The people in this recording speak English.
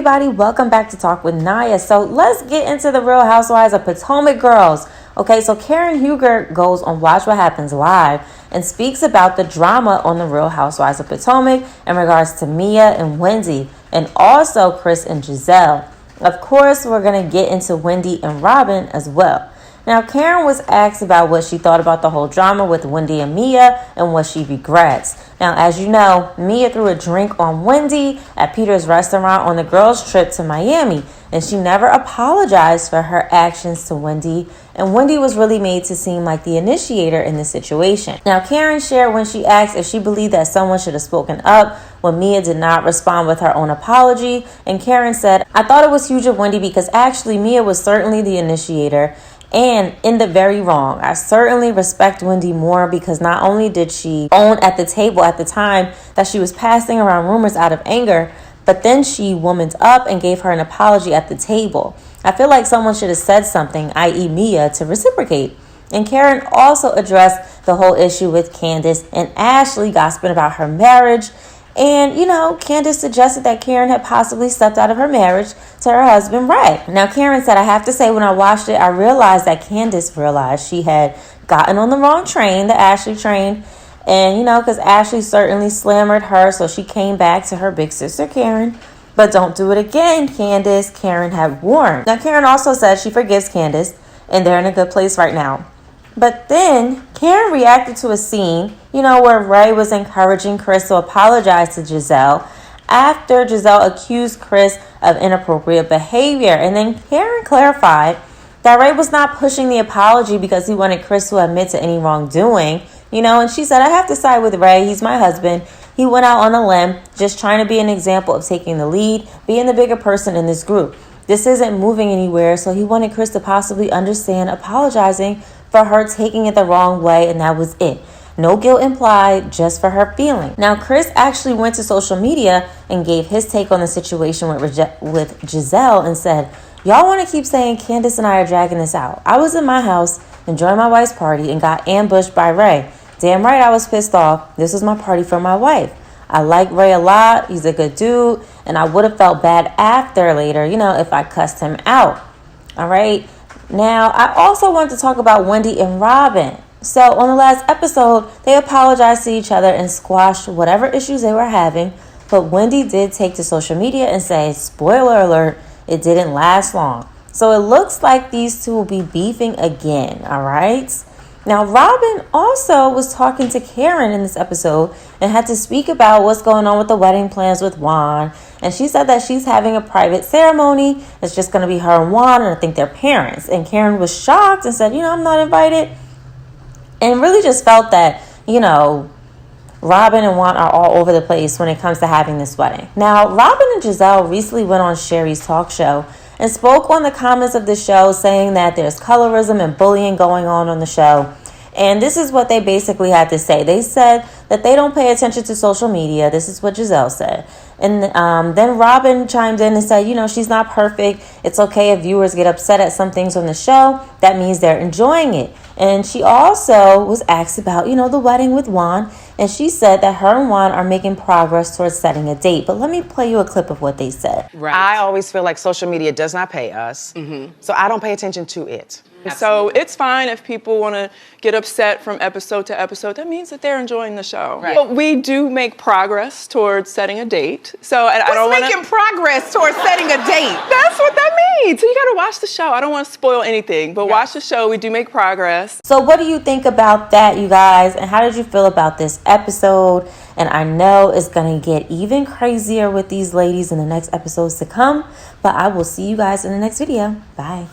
everybody, welcome back to Talk with Nia. So let's get into the Real Housewives of Potomac girls. Okay, so Karen Huger goes on Watch What Happens Live and speaks about the drama on the Real Housewives of Potomac in regards to Mia and Wendy, and also Chris and Giselle. Of course, we're going to get into Wendy and Robyn as well. Now, Karen was asked about what she thought about the whole drama with Wendy and Mia and what she regrets. Now, as you know, Mia threw a drink on Wendy at Peter's restaurant on the girls' trip to Miami, and she never apologized for her actions to Wendy, and Wendy was really made to seem like the initiator in the situation. Now, Karen shared when she asked if she believed that someone should have spoken up when Mia did not respond with her own apology, and Karen said, "I thought it was huge of Wendy because actually Mia was certainly the initiator and in the very wrong. I certainly respect Wendy more because not only did she own at the table at the time that she was passing around rumors out of anger, but then she womaned up and gave her an apology at the table. I feel like someone should have said something, i.e. Mia, to reciprocate." And Karen also addressed the whole issue with Candace and Ashley gossiping about her marriage. And, Candace suggested that Karen had possibly stepped out of her marriage to her husband, Ray. Now, Karen said, "I have to say, when I watched it, I realized that Candace realized she had gotten on the wrong train, the Ashley train. And, because Ashley certainly slammered her, so she came back to her big sister, Karen. But don't do it again, Candace," Karen had warned. Now, Karen also said she forgives Candace, and they're in a good place right now. But then Karen reacted to a scene, where Ray was encouraging Chris to apologize to Giselle after Giselle accused Chris of inappropriate behavior. And then Karen clarified that Ray was not pushing the apology because he wanted Chris to admit to any wrongdoing, and she said, "I have to side with Ray. He's my husband. He went out on a limb, just trying to be an example of taking the lead, being the bigger person in this group. This isn't moving anywhere, so he wanted Chris to possibly understand apologizing for her taking it the wrong way, and that was it. No guilt implied, just for her feeling." Now, Chris actually went to social media and gave his take on the situation with Giselle and said, "Y'all want to keep saying Candace and I are dragging this out. I was in my house enjoying my wife's party and got ambushed by Ray. Damn right I was pissed off. This was my party for my wife. I like Ray a lot. He's a good dude. And I would have felt bad after later, if I cussed him out." All right. Now, I also want to talk about Wendy and Robyn. So on the last episode, they apologized to each other and squashed whatever issues they were having. But Wendy did take to social media and say, spoiler alert, it didn't last long. So it looks like these two will be beefing again. All right. Now, Robyn also was talking to Karen in this episode and had to speak about what's going on with the wedding plans with Juan. And she said that she's having a private ceremony. It's just going to be her and Juan, and I think their parents. And Karen was shocked and said, I'm not invited. And really just felt that, Robyn and Juan are all over the place when it comes to having this wedding. Now, Robyn and Giselle recently went on Sherry's talk show and spoke on the comments of the show, saying that there's colorism and bullying going on the show. And this is what they basically had to say. They said that they don't pay attention to social media. This is what Giselle said. And then Robyn chimed in and said, she's not perfect. It's okay if viewers get upset at some things on the show. That means they're enjoying it. And she also was asked about, the wedding with Juan. And she said that her and Juan are making progress towards setting a date. But let me play you a clip of what they said. Right. I always feel like social media does not pay us. So I don't pay attention to it. So it's fine if people want to get upset from episode to episode. That means that they're enjoying the show. Right. But we do make progress towards setting a date. So I don't want to making progress towards setting a date. That's what that means. So you got to watch the show. I don't want to spoil anything, but watch the show. We do make progress. So what do you think about that, you guys? And how did you feel about this episode? And I know it's going to get even crazier with these ladies in the next episodes to come. But I will see you guys in the next video. Bye.